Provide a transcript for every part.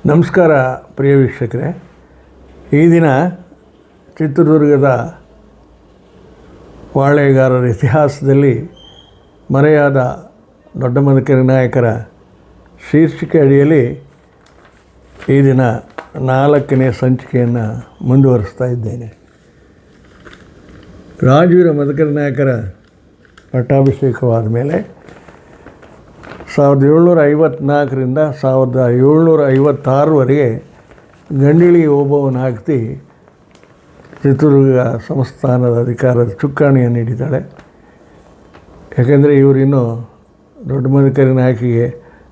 ನಮಸ್ಕಾರ ಪ್ರಿಯ ವೀಕ್ಷಕರೇ. ಈ ದಿನ ಚಿತ್ರದುರ್ಗದ ಪಾಳೆಗಾರರ ಇತಿಹಾಸದಲ್ಲಿ ಮರೆಯಾದ ದೊಡ್ಡ ಮದಕರಿ ನಾಯಕರ ಶೀರ್ಷಿಕೆ ಅಡಿಯಲ್ಲಿ ಈ ದಿನ 4ನೇ ಸಂಚಿಕೆಯನ್ನು ಮುಂದುವರಿಸ್ತಾ ಇದ್ದೇನೆ. ರಾಜವೀರ ಮದಕರಿ ನಾಯಕರ ಪಟ್ಟಾಭಿಷೇಕವಾದ ಮೇಲೆ 1754ರಿಂದ 1756ವರೆಗೆ ಗಂಡಿಳಿ ಓಬವ್ವನಾಗತಿ ಚಿತ್ರದುರ್ಗ ಸಂಸ್ಥಾನದ ಅಧಿಕಾರದ ಚುಕ್ಕಾಣಿಯನ್ನು ನೀಡಿದ್ದಾಳೆ. ಯಾಕೆಂದರೆ ಇವರಿನ್ನೂ ದೊಡ್ಡ ಮದಕರಿ ನಾಯಕಿಗೆ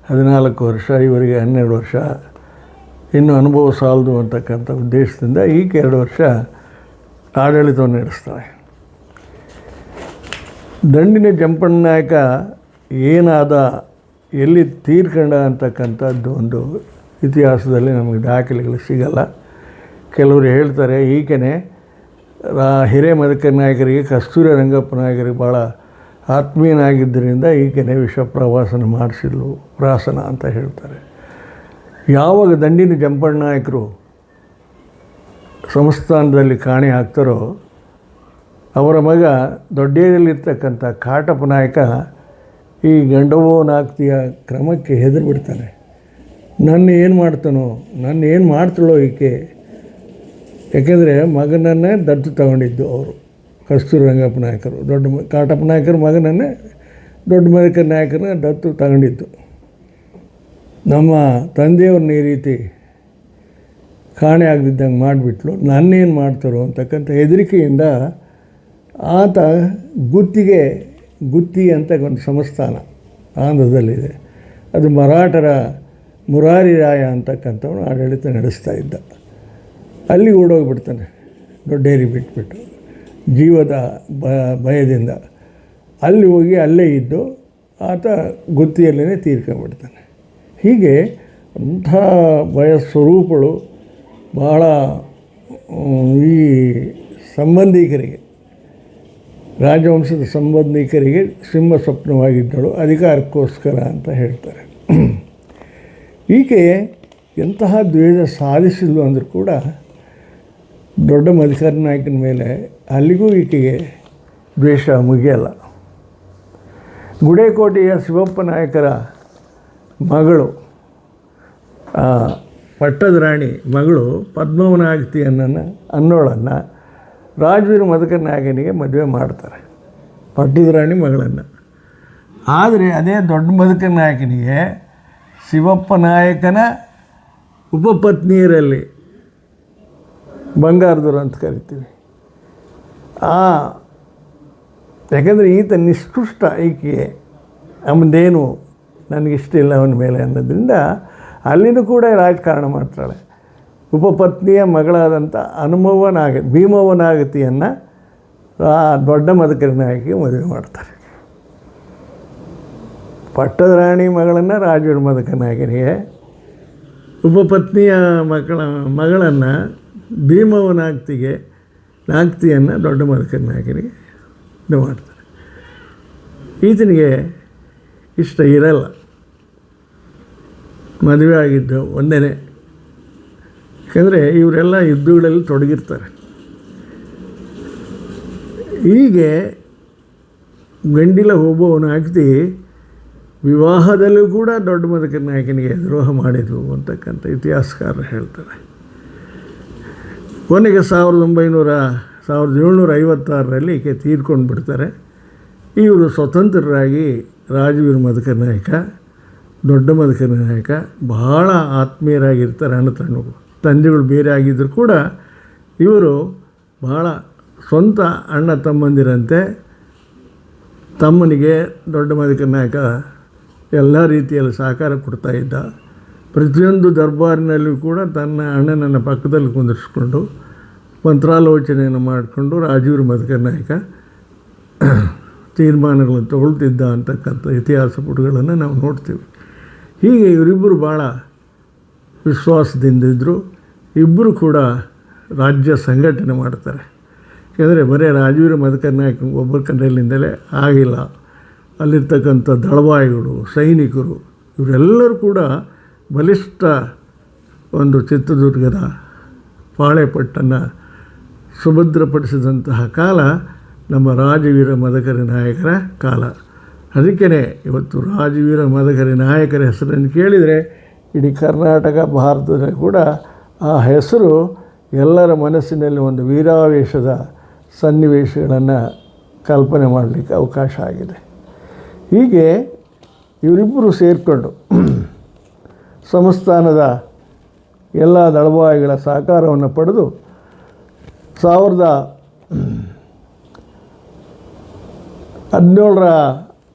14 ವರ್ಷ, ಇವರಿಗೆ 12 ವರ್ಷ, ಇನ್ನೂ ಅನುಭವ ಸಾಲದು ಅಂತಕ್ಕಂಥ ಉದ್ದೇಶದಿಂದ ಈಕೆ 2 ವರ್ಷ ಆಡಳಿತವನ್ನು ನಡೆಸ್ತಾಳೆ. ದಂಡಿನ ಜಂಪಣ್ಣ ನಾಯಕ ಏನಾದ, ಎಲ್ಲಿ ತೀರ್ಕೊಂಡ ಅಂತಕ್ಕಂಥದ್ದು ಒಂದು ಇತಿಹಾಸದಲ್ಲಿ ನಮಗೆ ದಾಖಲೆಗಳು ಸಿಗಲ್ಲ. ಕೆಲವರು ಹೇಳ್ತಾರೆ ಈಕೆನೇ ಹಿರೇ ಮದಕರಿ ನಾಯಕರಿಗೆ, ಕಸ್ತೂರಿ ರಂಗಪ್ಪ ನಾಯಕರಿಗೆ ಭಾಳ ಆತ್ಮೀಯನಾಗಿದ್ದರಿಂದ ಈಕೆನೇ ವಿಷ ಪ್ರವಾಸನ ಮಾಡಿಸಿದ್ಲು, ಪ್ರಾಸನ ಅಂತ ಹೇಳ್ತಾರೆ. ಯಾವಾಗ ದಂಡಿನ ಜಂಪಣ್ಣ ನಾಯಕರು ಸಂಸ್ಥಾನದಲ್ಲಿ ಕಾಣೆ ಹಾಕ್ತಾರೋ ಅವರ ಮಗ ದೊಡ್ಡೇರಿಯಲ್ಲಿರ್ತಕ್ಕಂಥ ಕಾಟಪ್ಪ ನಾಯಕ ಈ ಗಂಡವ್ವನಾಗ್ತಿಯ ಕ್ರಮಕ್ಕೆ ಹೆದರಿಬಿಡ್ತಾನೆ. ನನ್ನ ಏನು ಮಾಡ್ತಾನೋ, ನನ್ನ ಏನು ಮಾಡ್ತಾಳೋ ಈಕೆ. ಯಾಕೆಂದರೆ ಮಗನನ್ನೇ ದತ್ತು ತಗೊಂಡಿದ್ದು ಅವರು, ಕಸ್ತೂರಿ ರಂಗಪ್ಪ ನಾಯಕರು. ಕಾಟಪ್ಪ ನಾಯಕರ ಮಗನನ್ನೇ ದೊಡ್ಡ ಮದಕರಿ ನಾಯಕರನ್ನ ದತ್ತು ತಗೊಂಡಿದ್ದು. ನಮ್ಮ ತಂದೆಯವ್ರನ್ನ ಈ ರೀತಿ ಕಾಣೆ ಆಗದಿದ್ದಂಗೆ ಮಾಡಿಬಿಟ್ಲು, ನನ್ನೇನು ಮಾಡ್ತಾರೋ ಅಂತಕ್ಕಂಥ ಹೆದರಿಕೆಯಿಂದ ಆತ ಗುತ್ತಿ ಅಂತ ಒಂದು ಸಂಸ್ಥಾನ ಆಂಧ್ರದಲ್ಲಿದೆ, ಅದು ಮರಾಠರ ಮುರಾರಿ ರಾಯ ಅಂತಕ್ಕಂಥವನು ಆಡಳಿತ ನಡೆಸ್ತಾ ಇದ್ದ. ಅಲ್ಲಿ ಓಡೋಗಿಬಿಡ್ತಾನೆ, ದೊಡ್ಡೇರಿ ಬಿಟ್ಬಿಟ್ಟು ಜೀವದ ಭಯದಿಂದ. ಅಲ್ಲಿ ಹೋಗಿ ಅಲ್ಲೇ ಇದ್ದು ಆತ ಗುತ್ತಿಯಲ್ಲೇ ತೀರ್ಕೊಂಡ್ಬಿಡ್ತಾನೆ. ಹೀಗೆ ಅಂಥ ಭಯ ಸ್ವರೂಪಗಳು ಭಾಳ ಈ ಸಂಬಂಧಿಕರಿಗೆ, ರಾಜವಂಶದ ಸಂಬಂಧಿಕರಿಗೆ ಸಿಂಹ ಸ್ವಪ್ನವಾಗಿದ್ದಳು ಅಧಿಕಾರಕ್ಕೋಸ್ಕರ ಅಂತ ಹೇಳ್ತಾರೆ. ಈಕೆ ಎಂತಹ ದ್ವೇಷ ಸಾಧಿಸಿದ್ಲು ಅಂದರೂ ಕೂಡ ದೊಡ್ಡ ಮದಕರಿ ನಾಯಕನ ಮೇಲೆ ಅಲ್ಲಿಗೂ ಈಕೆಗೆ ದ್ವೇಷ ಮುಗಿಯಲ್ಲ. ಗುಡೇಕೋಟೆಯ ಶಿವಪ್ಪ ನಾಯಕರ ಮಗಳು, ಪಟ್ಟದ ರಾಣಿ ಮಗಳು ಪದ್ಮವನಾಗತಿ ಅನ್ನೋಳನ್ನು ರಾಜವೀರ ಮದಕರಿ ನಾಯಕನಿಗೆ ಮದುವೆ ಮಾಡ್ತಾರೆ, ಪಟ್ಟದ ರಾಣಿ ಮಗಳನ್ನು. ಆದರೆ ಅದೇ ದೊಡ್ಡ ಮದಕರಿ ನಾಯಕನಿಗೆ ಶಿವಪ್ಪ ನಾಯಕನ ಉಪಪತ್ನಿಯರಲ್ಲಿ ಬಂಗಾರದವರು ಅಂತ ಕರಿತೀವಿ. ಯಾಕೆಂದರೆ ಈತ ನಿಷ್ಕೃಷ್ಟ, ಈಕೆ ಅವನದೇನು ನನಗಿಷ್ಟ ಇಲ್ಲ ಅವನ ಮೇಲೆ ಅನ್ನೋದ್ರಿಂದ ಅಲ್ಲಿನೂ ಕೂಡ ರಾಜಕಾರಣ ಮಾಡ್ತಾಳೆ. ಉಪಪತ್ನಿಯ ಮಗಳಾದಂಥ ಭೀಮವ್ವನಾಗತಿಯನ್ನು ದೊಡ್ಡ ಮದಕರಿ ನಾಯಕಿಗೆ ಮದುವೆ ಮಾಡ್ತಾರೆ. ಪಟ್ಟದ ರಾಣಿ ಮಗಳನ್ನು ರಾಜವೀರ ಮದಕರಿ ನಾಯಕನಿಗೆ, ಉಪಪತ್ನಿಯ ಮಗಳನ್ನು ಭೀಮವ್ವನಾಗತಿಯನ್ನು ದೊಡ್ಡ ಮದಕರಿ ನಾಯಕನಿಗೆ ಇದು ಮಾಡ್ತಾರೆ. ಈತನಿಗೆ ಇಷ್ಟ ಇರಲ್ಲ, ಮದುವೆ ಆಗಿದ್ದು ಒಂದೇ. ಯಾಕೆಂದರೆ ಇವರೆಲ್ಲ ಯುದ್ಧಗಳಲ್ಲಿ ತೊಡಗಿರ್ತಾರೆ. ಹೀಗೆ ಗಂಡಿಲ ಓಬವ್ವನಾಗತಿ ವಿವಾಹದಲ್ಲೂ ಕೂಡ ದೊಡ್ಡ ಮದಕರಿ ನಾಯಕನಿಗೆ ದ್ರೋಹ ಮಾಡಿದರು ಅಂತಕ್ಕಂಥ ಇತಿಹಾಸಕಾರರು ಹೇಳ್ತಾರೆ. ಕೊನೆಗೆ 1756ರಲ್ಲಿ ಈಕೆ ತೀರ್ಕೊಂಡು ಬಿಡ್ತಾರೆ. ಇವರು ಸ್ವತಂತ್ರರಾಗಿ ರಾಜವೀರ ಮದಕರಿ ನಾಯಕ, ದೊಡ್ಡ ಮದಕರಿ ನಾಯಕ ಬಹಳ ಆತ್ಮೀಯರಾಗಿರ್ತಾರೆ. ತಂದೆಗಳು ಬೇರೆ ಆಗಿದ್ದರೂ ಕೂಡ ಇವರು ಬಹಳ ಸ್ವಂತ ಅಣ್ಣ ತಮ್ಮಂದಿರಂತೆ. ತಮ್ಮನಿಗೆ ದೊಡ್ಡ ಮದಕರಿ ನಾಯಕ ಎಲ್ಲ ರೀತಿಯಲ್ಲಿ ಸಹಕಾರ ಕೊಡ್ತಾಯಿದ್ದ. ಪ್ರತಿಯೊಂದು ದರ್ಬಾರಿನಲ್ಲೂ ಕೂಡ ತನ್ನ ಅಣ್ಣನನ್ನು ಪಕ್ಕದಲ್ಲಿ ಕುಂದಿರಿಸ್ಕೊಂಡು ಮಂತ್ರಾಲೋಚನೆಯನ್ನು ಮಾಡಿಕೊಂಡು ರಾಜವೀರ ಮದಕರಿ ನಾಯಕ ತೀರ್ಮಾನಗಳನ್ನು ತಗೊಳ್ತಿದ್ದ ಅಂತಕ್ಕಂಥ ಇತಿಹಾಸ ಪುಟಗಳನ್ನು ನಾವು ನೋಡ್ತೀವಿ. ಹೀಗೆ ಇವರಿಬ್ಬರು ಭಾಳ ವಿಶ್ವಾಸದಿಂದಿದ್ದರು. ಇಬ್ಬರು ಕೂಡ ರಾಜ್ಯ ಸಂಘಟನೆ ಮಾಡ್ತಾರೆ. ಯಾಕೆಂದರೆ ಬರೀ ರಾಜವೀರ ಮದಕರಿ ನಾಯಕ ಒಬ್ಬರ ಕಡೆಯಿಂದಲೇ ಆಗಿಲ್ಲ. ಅಲ್ಲಿರ್ತಕ್ಕಂಥ ದಳವಾಯಿಗಳು, ಸೈನಿಕರು ಇವರೆಲ್ಲರೂ ಕೂಡ ಬಲಿಷ್ಠ ಒಂದು ಚಿತ್ರದುರ್ಗದ ಪಾಳೆಪಟ್ಟನ್ನು ಸುಭದ್ರಪಡಿಸಿದಂತಹ ಕಾಲ ನಮ್ಮ ರಾಜವೀರ ಮದಕರಿ ನಾಯಕರ ಕಾಲ. ಅದಕ್ಕೇ ಇವತ್ತು ರಾಜವೀರ ಮದಕರಿ ನಾಯಕರ ಹೆಸರನ್ನು ಕೇಳಿದರೆ ಇಡೀ ಕರ್ನಾಟಕ, ಭಾರತದಲ್ಲಿ ಕೂಡ ಆ ಹೆಸರು ಎಲ್ಲರ ಮನಸ್ಸಿನಲ್ಲಿ ಒಂದು ವೀರಾವೇಶದ ಸನ್ನಿವೇಶಗಳನ್ನು ಕಲ್ಪನೆ ಮಾಡಲಿಕ್ಕೆ ಅವಕಾಶ ಆಗಿದೆ. ಹೀಗೆ ಇವರಿಬ್ಬರು ಸೇರಿಕೊಂಡು ಸಂಸ್ಥಾನದ ಎಲ್ಲ ದಳವಾಯಿಗಳ ಸಹಕಾರವನ್ನು ಪಡೆದು 1717ರ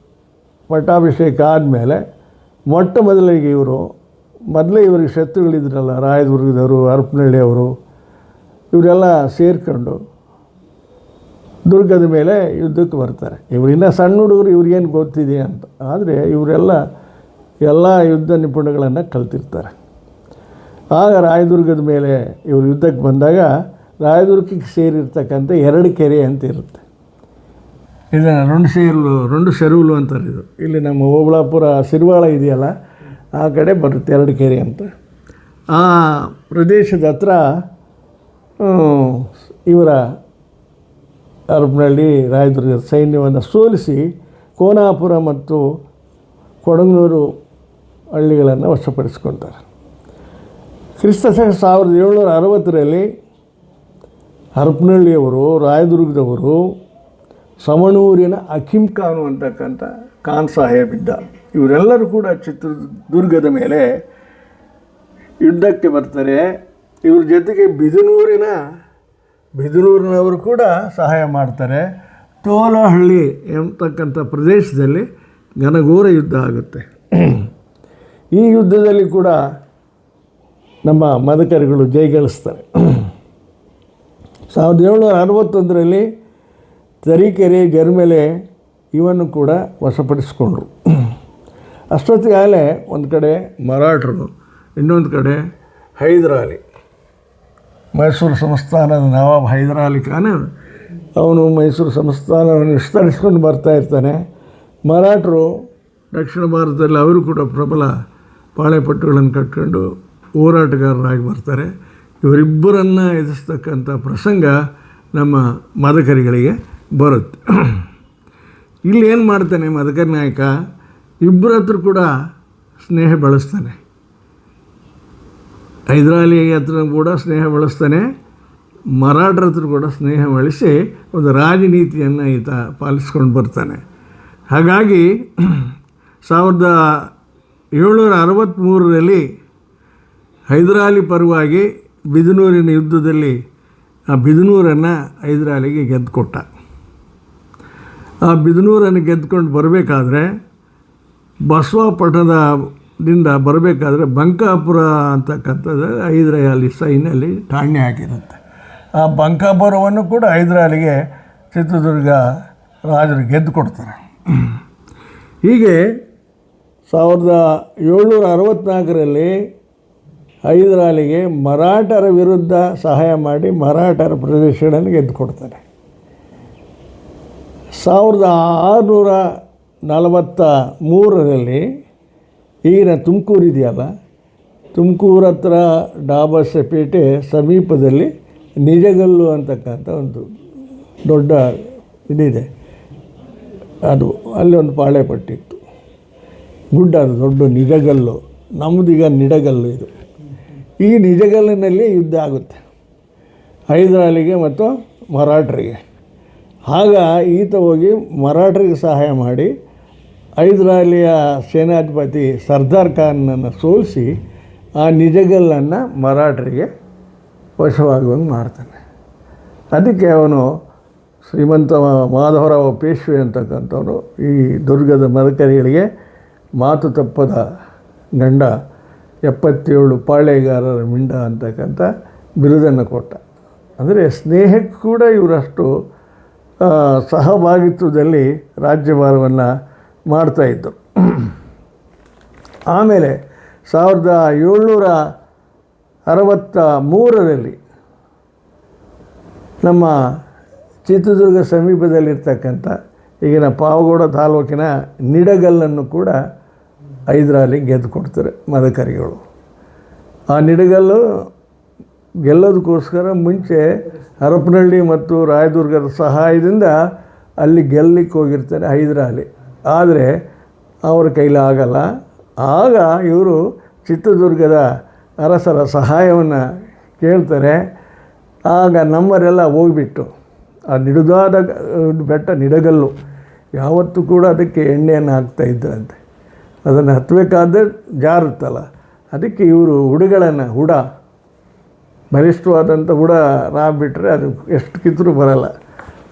ಪಟ್ಟಾಭಿಷೇಕ ಆದಮೇಲೆ ಮೊಟ್ಟ ಮೊದಲಿಗೆ ಮೊದಲೇ ಇವರಿಗೆ ಶತ್ರುಗಳಿದ್ರಲ್ಲ, ರಾಯದುರ್ಗದವರು, ಹರಪನಹಳ್ಳಿಯವರು, ಇವರೆಲ್ಲ ಸೇರಿಕೊಂಡು ದುರ್ಗದ ಮೇಲೆ ಯುದ್ಧಕ್ಕೆ ಬರ್ತಾರೆ. ಇವರಿನ್ನ ಸಣ್ಣ ಹುಡುಗರು, ಇವ್ರಿಗೇನು ಗೊತ್ತಿದೆ ಅಂತ. ಆದರೆ ಇವರೆಲ್ಲ ಎಲ್ಲ ಯುದ್ಧ ನಿಪುಣಗಳನ್ನು ಕಲ್ತಿರ್ತಾರೆ. ಆಗ ರಾಯದುರ್ಗದ ಮೇಲೆ ಇವರು ಯುದ್ಧಕ್ಕೆ ಬಂದಾಗ ರಾಯದುರ್ಗಕ್ಕೆ ಸೇರಿರ್ತಕ್ಕಂಥ 2 ಕೆರೆ ಅಂತ ಇರುತ್ತೆ. ಇದನ್ನು ರುಂಡು ಸೆರುవుಲು ಅಂತಾರೆ. ಇಲ್ಲಿ ನಮ್ಮ ಓಬಳಾಪುರ ಸಿರಿವಾಳ ಇದೆಯಲ್ಲ, ಆ ಕಡೆ ಬರುತ್ತೆ 2 ಕೆರೆ ಅಂತ. ಆ ಪ್ರದೇಶದ ಹತ್ರ ಇವರ ಹರಪನಹಳ್ಳಿ ರಾಯದುರ್ಗದ ಸೈನ್ಯವನ್ನು ಸೋಲಿಸಿ ಕೋನಾಪುರ ಮತ್ತು ಕೊಡಂಗನೂರು ಹಳ್ಳಿಗಳನ್ನು ವಶಪಡಿಸ್ಕೊಳ್ತಾರೆ. ಕ್ರಿಸ್ತಶಕ 1760ರಲ್ಲಿ ಹರಪನಹಳ್ಳಿಯವರು, ರಾಯದುರ್ಗದವರು, ಸಮಣೂರಿನ ಅಕಿಮ್ ಖಾನು ಅಂತಕ್ಕಂಥ ಖಾನ್ ಸಾಹೇಬ್ ಇದ್ದ, ಇವರೆಲ್ಲರೂ ಕೂಡ ಚಿತ್ರದುರ್ಗದ ಮೇಲೆ ಯುದ್ಧಕ್ಕೆ ಬರ್ತಾರೆ. ಇವ್ರ ಜೊತೆಗೆ ಬಿದನೂರಿನವರು ಕೂಡ ಸಹಾಯ ಮಾಡ್ತಾರೆ. ತೋಲಹಳ್ಳಿ ಎಂಬತಕ್ಕಂಥ ಪ್ರದೇಶದಲ್ಲಿ ಘನಘೋರ ಯುದ್ಧ ಆಗುತ್ತೆ. ಈ ಯುದ್ಧದಲ್ಲಿ ಕೂಡ ನಮ್ಮ ಮದಕರಿಗಳು ಜಯಗಳಿಸ್ತಾರೆ. 1761ರಲ್ಲಿ ತರೀಕೆರೆ, ಜರ್ಮೆಲೆ ಇವನ್ನು ಕೂಡ ವಶಪಡಿಸಿಕೊಂಡ್ರು. ಅಷ್ಟೊತ್ತಿಗಾಗಲೇ ಒಂದು ಕಡೆ ಮರಾಠರು, ಇನ್ನೊಂದು ಕಡೆ ಹೈದರಾಲಿ, ಮೈಸೂರು ಸಂಸ್ಥಾನದ ನವಾಬ್ ಹೈದರಾಲಿ ಖಾನ್, ಅವನು ಮೈಸೂರು ಸಂಸ್ಥಾನವನ್ನು ವಿಸ್ತರಿಸ್ಕೊಂಡು ಬರ್ತಾಯಿರ್ತಾನೆ. ಮರಾಠರು ದಕ್ಷಿಣ ಭಾರತದಲ್ಲಿ ಅವರು ಕೂಡ ಪ್ರಬಲ ಪಾಳೆಪಟ್ಟುಗಳನ್ನು ಕಟ್ಕೊಂಡು ಹೋರಾಟಗಾರರಾಗಿ ಬರ್ತಾರೆ. ಇವರಿಬ್ಬರನ್ನು ಎದುರಿಸ್ತಕ್ಕಂಥ ಪ್ರಸಂಗ ನಮ್ಮ ಮದಕರಿಗಳಿಗೆ ಬರುತ್ತೆ. ಇಲ್ಲಿ ಏನು ಮಾಡ್ತಾನೆ ಮದಕರಿ ನಾಯಕ, ಇಬ್ಬರ ಹತ್ರ ಕೂಡ ಸ್ನೇಹ ಬೆಳೆಸ್ತಾನೆ. ಹೈದರಾಲಿ ಹತ್ರ ಕೂಡ ಸ್ನೇಹ ಬೆಳೆಸ್ತಾನೆ, ಮರಾಠರ ಹತ್ರ ಕೂಡ ಸ್ನೇಹ ಬೆಳೆಸಿ ಒಂದು ರಾಜನೀತಿಯನ್ನು ಈತ ಪಾಲಿಸ್ಕೊಂಡು ಬರ್ತಾನೆ. ಹಾಗಾಗಿ 1763ರಲ್ಲಿ ಹೈದರಾಲಿ ಪರವಾಗಿ ಬಿದನೂರಿನ ಯುದ್ಧದಲ್ಲಿ ಆ ಬಿದನೂರನ್ನು ಹೈದರಾಲಿಗೆ ಗೆದ್ದುಕೊಟ್ಟ. ಆ ಬಿದನೂರನ್ನು ಗೆದ್ದುಕೊಂಡು ಬರಬೇಕಾದ್ರೆ ಬಸವಾಪಟ್ಟಣದಿಂದ ಬರಬೇಕಾದ್ರೆ ಬಂಕಾಪುರ ಅಂತಕ್ಕಂಥದ್ದು ಹೈದರಾಲಿ ಸೈನ್ಯಲ್ಲಿ ಠಾಣೆ ಹಾಕಿರುತ್ತೆ. ಆ ಬಂಕಾಪುರವನ್ನು ಕೂಡ ಹೈದರಾಲಿಗೆ ಚಿತ್ರದುರ್ಗ ರಾಜರು ಗೆದ್ದು ಕೊಡ್ತಾರೆ. ಹೀಗೆ 1764ರಲ್ಲಿ ಹೈದರಾಲಿಗೆ ಮರಾಠರ ವಿರುದ್ಧ ಸಹಾಯ ಮಾಡಿ ಮರಾಠರ ಪ್ರದೇಶಗಳನ್ನು ಗೆದ್ದು ಕೊಡ್ತಾರೆ. 1643ರಲ್ಲಿ ಈಗಿನ ತುಮಕೂರು ಇದೆಯಲ್ಲ, ತುಮಕೂರು ಹತ್ರ ಡಾಬಸಪೇಟೆ ಸಮೀಪದಲ್ಲಿ ನಿಜಗಲ್ಲು ಅಂತಕ್ಕಂಥ ಒಂದು ದೊಡ್ಡ ಇದಿದೆ. ಅದು ಅಲ್ಲಿ ಒಂದು ಪಾಳೆಪಟ್ಟಿತ್ತು, ಗುಡ್ಡ, ಅದು ದೊಡ್ಡ ನಿಜಗಲ್ಲು. ನಮ್ಮದೀಗ ನಿಡಗಲ್ಲು ಇದು. ಈ ನಿಜಗಲ್ಲಿನಲ್ಲಿ ಯುದ್ಧ ಆಗುತ್ತೆ ಹೈದರಾಲಿಗೆ ಮತ್ತು ಮರಾಠರಿಗೆ. ಆಗ ಈತ ಹೋಗಿ ಮರಾಠರಿಗೆ ಸಹಾಯ ಮಾಡಿ ಹೈದರಾಲಿಯ ಸೇನಾಧಿಪತಿ ಸರ್ದಾರ್ ಖಾನನ್ನು ಸೋಲಿಸಿ ಆ ನಿಜಗಲ್ಲನ್ನು ಮರಾಠರಿಗೆ ವಶವಾಗುವಂಗೆ ಮಾಡ್ತಾನೆ. ಅದಕ್ಕೆ ಅವನು ಶ್ರೀಮಂತ ಮಾಧವರಾವ ಪೇಶ್ವೆ ಅಂತಕ್ಕಂಥವನು ಈ ದುರ್ಗದ ಮದಕರಿಗಳಿಗೆ ಮಾತು ತಪ್ಪದ ಗಂಡ, 77 ಪಾಳೆಗಾರರ ಮಿಂಡ ಅಂತಕ್ಕಂಥ ಬಿರುದನ್ನು ಕೊಟ್ಟ. ಅಂದರೆ ಸ್ನೇಹಕ್ಕೆ ಕೂಡ ಇವರಷ್ಟು ಸಹಭಾಗಿತ್ವದಲ್ಲಿ ರಾಜ್ಯಭಾರವನ್ನು ಮಾಡ್ತಾಯಿದ್ದರು. ಆಮೇಲೆ 1763ರಲ್ಲಿ ನಮ್ಮ ಚಿತ್ರದುರ್ಗ ಸಮೀಪದಲ್ಲಿರ್ತಕ್ಕಂಥ ಈಗಿನ ಪಾವಗಡ ತಾಲೂಕಿನ ನಿಡಗಲ್ಲನ್ನು ಕೂಡ ಹೈದರಾಲಿ ಗೆದ್ದು ಕೊಡ್ತಾರೆ ಮದಕರಿಗಳು. ಆ ನಿಡಗಲ್ಲು ಗೆಲ್ಲೋದಕ್ಕೋಸ್ಕರ ಮುಂಚೆ ಹರಪನಹಳ್ಳಿ ಮತ್ತು ರಾಯದುರ್ಗದ ಸಹಾಯದಿಂದ ಅಲ್ಲಿ ಗೆಲ್ಲಲಿಕ್ಕೆ ಹೋಗಿರ್ತಾರೆ ಹೈದರಾಲಿ. ಆದರೆ ಅವರ ಕೈಲಿ ಆಗಲ್ಲ. ಆಗ ಇವರು ಚಿತ್ರದುರ್ಗದ ಅರಸರ ಸಹಾಯವನ್ನು ಕೇಳ್ತಾರೆ. ಆಗ ನಮ್ಮರೆಲ್ಲ ಹೋಗಿಬಿಟ್ಟು ಆ ನಿಡುದಾದ ಬೆಟ್ಟ ನಿಡಗಲ್ಲು ಯಾವತ್ತೂ ಕೂಡ ಅದಕ್ಕೆ ಎಣ್ಣೆಯನ್ನು ಹಾಕ್ತಾಯಿದ್ರಂತೆ. ಅದನ್ನು ಹತ್ತಬೇಕಾದ್ರೆ ಜಾರುತ್ತಲ್ಲ, ಅದಕ್ಕೆ ಇವರು ಹುಡ ಬಲಿಷ್ಠವಾದಂಥ ಬಿಟ್ಟರೆ ಅದು ಎಷ್ಟು ಕಿತ್ತರೂ ಬರಲ್ಲ.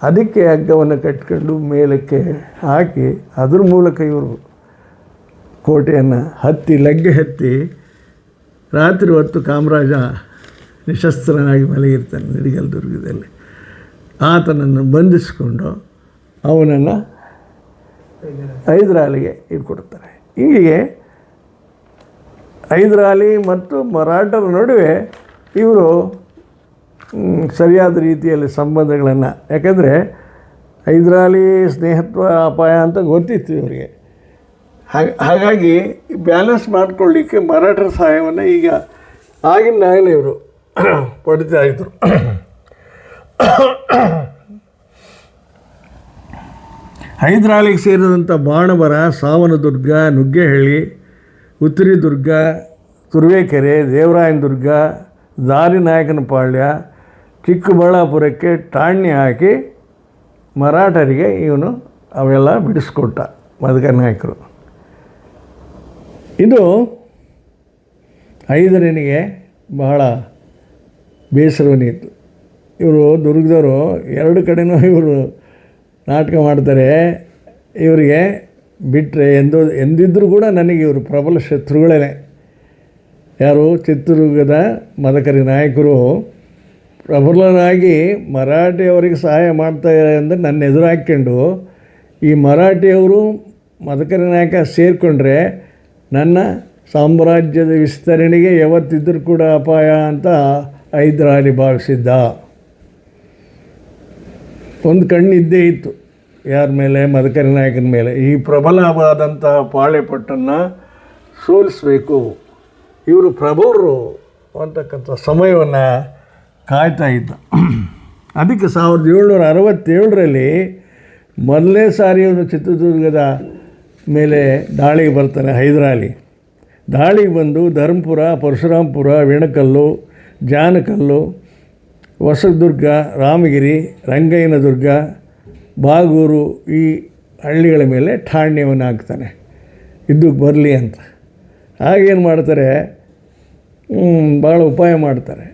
ಅದಕ್ಕೆ ಹಗ್ಗವನ್ನು ಕಟ್ಕೊಂಡು ಮೇಲಕ್ಕೆ ಹಾಕಿ ಅದ್ರ ಮೂಲಕ ಇವರು ಕೋಟೆಯನ್ನು ಲಗ್ಗೆ ಹತ್ತಿ ರಾತ್ರಿ ಹೊತ್ತು ಕಾಮರಾಜ ನಿಶಸ್ತ್ರನಾಗಿ ಮಲಗಿರ್ತಾನೆ ನಿಡಗಲ್ ದುರ್ಗದಲ್ಲಿ. ಆತನನ್ನು ಬಂಧಿಸಿಕೊಂಡು ಅವನನ್ನು ಹೈದರಾಲಿಗೆ ಇಟ್ಕೊಡ್ತಾರೆ. ಹೀಗೆ ಹೈದರಾಲಿ ಮತ್ತು ಮರಾಠರ ನಡುವೆ ಇವರು ಸರಿಯಾದ ರೀತಿಯಲ್ಲಿ ಸಂಬಂಧಗಳನ್ನು, ಯಾಕೆಂದರೆ ಹೈದರಾಲಿ ಸ್ನೇಹತ್ವ ಅಪಾಯ ಅಂತ ಗೊತ್ತಿತ್ತು ಇವರಿಗೆ. ಹಾಗಾಗಿ ಬ್ಯಾಲೆನ್ಸ್ ಮಾಡಿಕೊಳ್ಳಿಕ್ಕೆ ಮರಾಠರ ಸಹಾಯವನ್ನು ಈಗ ಆಗಿಂದಾಗಲೇ ಇವರು ಪಡಿತಾ ಇದ್ದರು. ಹೈದರಾಲಿಗೆ ಸೇರಿದಂಥ ಬಾಣವರ, ಸಾವನದುರ್ಗ, ನುಗ್ಗೇಹಳ್ಳಿ, ಉತ್ತರಿ ದುರ್ಗ, ತುರುವೇಕೆರೆ, ದೇವರಾಯನದುರ್ಗ, ದಾರಿನಾಯಕನಪಾಳ್ಯ, ಚಿಕ್ಕಬಳ್ಳಾಪುರಕ್ಕೆ ಠಾಣೆ ಹಾಕಿ ಮರಾಠರಿಗೆ ಇವನು ಅವೆಲ್ಲ ಬಿಡಿಸ್ಕೊಟ್ಟ ಮದಕರಿ ನಾಯಕರು. ಇದು ಹೈದರನಿಗೆ ಬಹಳ ಬೇಸರವನ್ನಿತ್ತು. ಇವರು ದುರ್ಗದವರು ಎರಡು ಕಡೆನೂ ಇವರು ನಾಟಕ ಮಾಡ್ತಾರೆ. ಇವರಿಗೆ ಬಿಟ್ಟರೆ ಎಂದಿದ್ದರೂ ಕೂಡ ನನಗೆ ಇವರು ಪ್ರಬಲ ಶತ್ರುಗಳೇ. ಯಾರು? ಚಿತ್ರದುರ್ಗದ ಮದಕರಿ ನಾಯಕರು ಪ್ರಬಲನಾಗಿ ಮರಾಠಿಯವರಿಗೆ ಸಹಾಯ ಮಾಡ್ತಾರೆ ಅಂದರೆ ನನ್ನ ಎದುರು ಹಾಕ್ಕೊಂಡು ಈ ಮರಾಠಿಯವರು ಮದಕರಿ ನಾಯಕ ಸೇರಿಕೊಂಡ್ರೆ ನನ್ನ ಸಾಮ್ರಾಜ್ಯದ ವಿಸ್ತರಣೆಗೆ ಯಾವತ್ತಿದ್ದರೂ ಕೂಡ ಅಪಾಯ ಅಂತ ಹೈದರಾಲಿ ಭಾವಿಸಿದ್ದ. ಒಂದು ಕಣ್ಣಿದ್ದೇ ಇತ್ತು ಯಾರ ಮೇಲೆ? ಮದಕರಿ ನಾಯಕನ ಮೇಲೆ. ಈ ಪ್ರಬಲವಾದಂಥ ಪಾಳೆಪಟ್ಟನ್ನು ಸೋಲಿಸಬೇಕು, ಇವರು ಪ್ರಭುರು ಅಂತಕ್ಕಂಥ ಸಮಯವನ್ನು ಕಾಯ್ತಾ ಇದ್ದ. ಅದಕ್ಕೆ 1767ರಲ್ಲಿ ಮೊದಲನೇ ಸಾರಿ ಅವನು ಚಿತ್ರದುರ್ಗದ ಮೇಲೆ ದಾಳಿಗೆ ಬರ್ತಾನೆ ಹೈದರಾಲಿ. ದಾಳಿಗೆ ಬಂದು ಧರ್ಮಪುರ, ಪರಶುರಾಮಪುರ, ವೆಣಕಲ್ಲು, ಜಾನಕಲ್ಲು, ಹೊಸದುರ್ಗ, ರಾಮಗಿರಿ, ರಂಗಯ್ಯನದುರ್ಗ, ಬಾಗೂರು ಈ ಹಳ್ಳಿಗಳ ಮೇಲೆ ಠಾಣ್ಯವನ್ನು ಹಾಕ್ತಾನೆ ಇದ್ದಕ್ಕೆ ಬರಲಿ ಅಂತ. ಆಗೇನು ಮಾಡ್ತಾರೆ? ಭಾಳ ಉಪಾಯ ಮಾಡ್ತಾರೆ.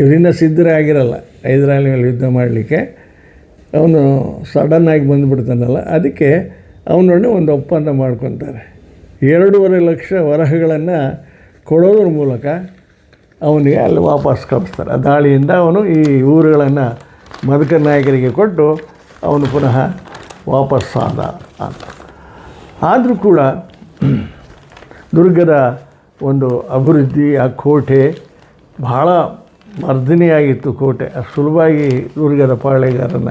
ಇವರಿಂದ ಸಿದ್ಧರೇ ಆಗಿರಲ್ಲ ಹೈದರಾಲಿ ಮೇಲೆ ಯುದ್ಧ ಮಾಡಲಿಕ್ಕೆ. ಅವನು ಸಡನ್ನಾಗಿ ಬಂದುಬಿಡ್ತಾನಲ್ಲ, ಅದಕ್ಕೆ ಅವನೊಡನೆ ಒಂದು ಒಪ್ಪಂದ ಮಾಡ್ಕೊತಾರೆ. 2.5 ಲಕ್ಷ ವರಹಗಳನ್ನು ಕೊಡೋದ್ರ ಮೂಲಕ ಅವನಿಗೆ ಅಲ್ಲಿ ವಾಪಸ್ ಕಳಿಸ್ತಾರೆ. ಆ ದಾಳಿಯಿಂದ ಅವನು ಈ ಊರುಗಳನ್ನು ಮದಕರಿ ನಾಯಕರಿಗೆ ಕೊಟ್ಟು ಅವನು ಪುನಃ ವಾಪಸ್ಸಾದ ಅಂತ. ಆದರೂ ಕೂಡ ದುರ್ಗದ ಒಂದು ಅಭಿವೃದ್ಧಿ, ಆ ಕೋಟೆ ಬಹಳ ಮರ್ದಿನಿಯಾಗಿತ್ತು. ಕೋಟೆ ಅಷ್ಟು ಸುಲಭವಾಗಿ ದುರ್ಗದ ಪಾಳೆಗಾರನ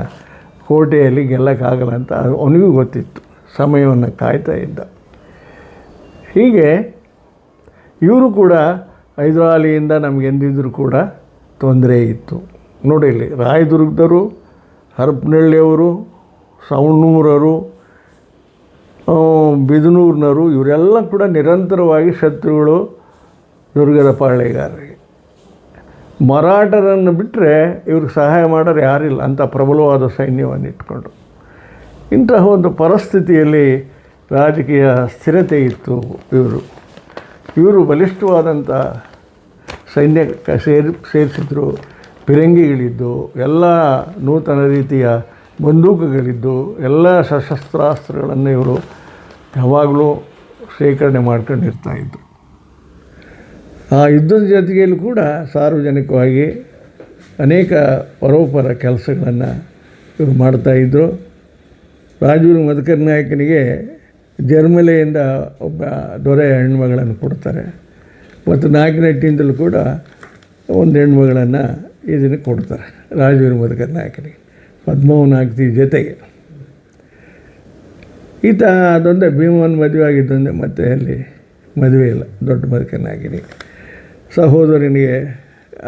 ಕೋಟೆಯಲ್ಲಿ ಗೆಲ್ಲಕ್ಕಾಗಲ್ಲ ಅಂತ ಅವನಿಗೂ ಗೊತ್ತಿತ್ತು. ಸಮಯವನ್ನು ಕಾಯ್ತಾ ಇದ್ದ. ಹೀಗೆ ಇವರು ಕೂಡ ಹೈದರಾಲಿಯಿಂದ ನಮಗೆಂದಿದ್ದರೂ ಕೂಡ ತೊಂದರೆ ಇತ್ತು. ನೋಡಿ, ಇಲ್ಲಿ ರಾಯದುರ್ಗದವರು, ಹರಪನಹಳ್ಳಿಯವರು, ಸವಣೂರರು, ಬಿದನೂರಿನವರು ಇವರೆಲ್ಲ ಕೂಡ ನಿರಂತರವಾಗಿ ಶತ್ರುಗಳು ದುರ್ಗದ ಪಾಳೆಗಾರರಿಗೆ. ಮರಾಠರನ್ನು ಬಿಟ್ಟರೆ ಇವ್ರಿಗೆ ಸಹಾಯ ಮಾಡೋರು ಯಾರಿಲ್ಲ, ಅಂಥ ಪ್ರಬಲವಾದ ಸೈನ್ಯವನ್ನು ಇಟ್ಕೊಂಡು. ಇಂತಹ ಒಂದು ಪರಿಸ್ಥಿತಿಯಲ್ಲಿ ರಾಜಕೀಯ ಸ್ಥಿರತೆ ಇತ್ತು. ಇವರು ಬಲಿಷ್ಠವಾದಂಥ ಸೈನ್ಯ ಸೇರಿಸಿದ್ರು. ಫಿರಂಗಿಗಳಿದ್ದು, ಎಲ್ಲ ನೂತನ ರೀತಿಯ ಬಂದೂಕುಗಳಿದ್ದು, ಎಲ್ಲ ಸಶಸ್ತ್ರಾಸ್ತ್ರಗಳನ್ನು ಇವರು ಯಾವಾಗಲೂ ಶೇಖರಣೆ ಮಾಡ್ಕೊಂಡಿರ್ತಾಯಿದ್ರು. ಆ ಯುದ್ಧದ ಜೊತೆಗೆಯಲ್ಲೂ ಕೂಡ ಸಾರ್ವಜನಿಕವಾಗಿ ಅನೇಕ ಪರೋಪರ ಕೆಲಸಗಳನ್ನು ಇವರು ಮಾಡ್ತಾಯಿದ್ರು. ರಾಜೂರು ಮದಕರಿ ನಾಯಕನಿಗೆ ಜರ್ಮಲೆಯಿಂದ ಒಬ್ಬ ದೊರೆ ಹೆಣ್ಮಗಳನ್ನು ಕೊಡ್ತಾರೆ. ಮತ್ತು ನಾಯಕನಹಟ್ಟಿಯಿಂದಲೂ ಕೂಡ ಒಂದು ಹೆಣ್ಮಗಳನ್ನು ಇದನ್ನು ಕೊಡ್ತಾರೆ ರಾಜೂರು ಮದಕರಿ ನಾಯಕನಿಗೆ, ಪದ್ಮಾವನಾಗ್ತಿ ಜೊತೆಗೆ. ಈತ ಅದೊಂದೇ ಭೀಮನ ಮದುವೆ ಆಗಿದ್ದೊಂದೇ, ಮತ್ತೆ ಅಲ್ಲಿ ಮದುವೆ ಇಲ್ಲ, ದೊಡ್ಡ ಬದುಕನ್ನಾಗಿನಿ. ಸಹೋದರನಿಗೆ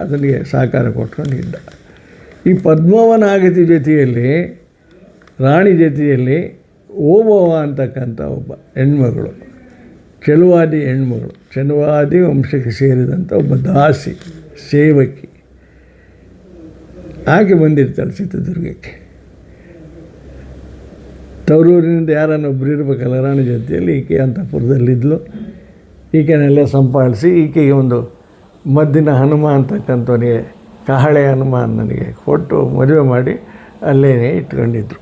ಅದನಿಗೆ ಸಹಕಾರ ಕೊಟ್ಕೊಂಡಿದ್ದ. ಈ ಪದ್ಮವನಾಗತಿ ಜೊತೆಯಲ್ಲಿ, ರಾಣಿ ಜೊತೆಯಲ್ಲಿ ಓಬವ್ವ ಅಂತಕ್ಕಂಥ ಒಬ್ಬ ಹೆಣ್ಮಗಳು, ಚೆಲುವಾದಿ ಹೆಣ್ಮಗಳು, ಚೆಲುವಾದಿ ವಂಶಕ್ಕೆ ಸೇರಿದಂಥ ಒಬ್ಬ ದಾಸಿ ಸೇವಕಿ ಆಕೆ ಬಂದಿರ್ತಾಳೆ ಚಿತ್ರದುರ್ಗಕ್ಕೆ. ತವರೂರಿನಿಂದ ಯಾರನ್ನೊಬ್ಬರು ಇರಬೇಕಲ್ಲ ರಾಣಿ ಜೊತೆಯಲ್ಲಿ. ಈಕೆ ಅಂತಃಪುರದಲ್ಲಿದ್ದಲು. ಈಕೆನೆಲ್ಲ ಸಂಪಾದಿಸಿ ಈಕೆಗೆ ಒಂದು ಮದ್ದಿನ ಹನುಮ ಅಂತಕ್ಕಂಥವನಿಗೆ, ಕಹಳೆ ಹನುಮಾನ್ ನನಗೆ ಕೊಟ್ಟು ಮದುವೆ ಮಾಡಿ ಅಲ್ಲೇ ಇಟ್ಕೊಂಡಿದ್ರು.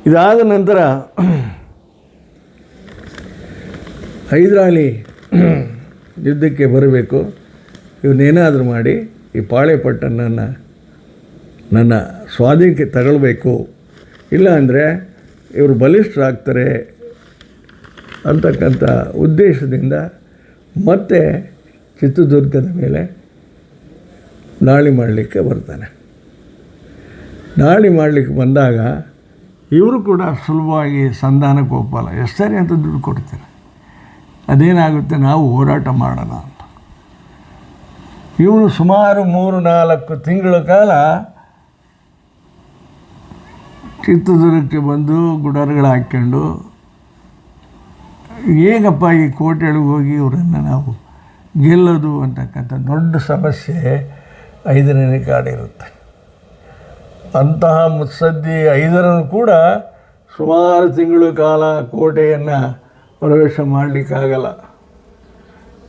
ಇದಾದ ನಂತರ ಹೈದರಾಲಿ ಯುದ್ಧಕ್ಕೆ ಬರಬೇಕು, ಇವನ್ನೇನಾದರೂ ಮಾಡಿ ಈ ಪಾಳೆಪಟ್ಟಣನ್ನು ನನ್ನ ಸ್ವಾಧೀನಕ್ಕೆ ತಗೊಳ್ಬೇಕು, ಇಲ್ಲ ಅಂದರೆ ಇವರು ಬಲಿಷ್ಠರಾಗ್ತಾರೆ ಅಂತಕ್ಕಂಥ ಉದ್ದೇಶದಿಂದ ಮತ್ತೆ ಚಿತ್ರದುರ್ಗದ ಮೇಲೆ ದಾಳಿ ಮಾಡಲಿಕ್ಕೆ ಬರ್ತಾನೆ. ದಾಳಿ ಮಾಡಲಿಕ್ಕೆ ಬಂದಾಗ ಇವರು ಕೂಡ ಸುಲಭವಾಗಿ ಸಂಧಾನಕ್ಕೆ ಒಪ್ಪಲ್ಲ. ಎಷ್ಟು ಸರಿ ಅಂತ ದುಡ್ಡು ಕೊಡ್ತಾರೆ, ಅದೇನಾಗುತ್ತೆ ನಾವು ಹೋರಾಟ ಮಾಡೋಣ ಅಂತ. ಇವನು ಸುಮಾರು 3-4 ತಿಂಗಳ ಕಾಲ ಚಿತ್ರದುರ್ಗಕ್ಕೆ ಬಂದು ಗುಡಾರಗಳು ಹಾಕ್ಕೊಂಡು, ಹೇಗಪ್ಪ ಈ ಕೋಟೆಯೊಳಗೆ ಹೋಗಿ ಇವರನ್ನು ನಾವು ಗೆಲ್ಲೋದು ಅಂತಕ್ಕಂಥ ದೊಡ್ಡ ಸಮಸ್ಯೆ 5ನೇ ಕಾಡಿರುತ್ತೆ. ಅಂತಹ ಮುತ್ಸದ್ದಿ 5ರನ್ನು ಕೂಡ ಸುಮಾರು ತಿಂಗಳ ಕಾಲ ಕೋಟೆಯನ್ನು ಪ್ರವೇಶ ಮಾಡಲಿಕ್ಕಾಗಲ್ಲ.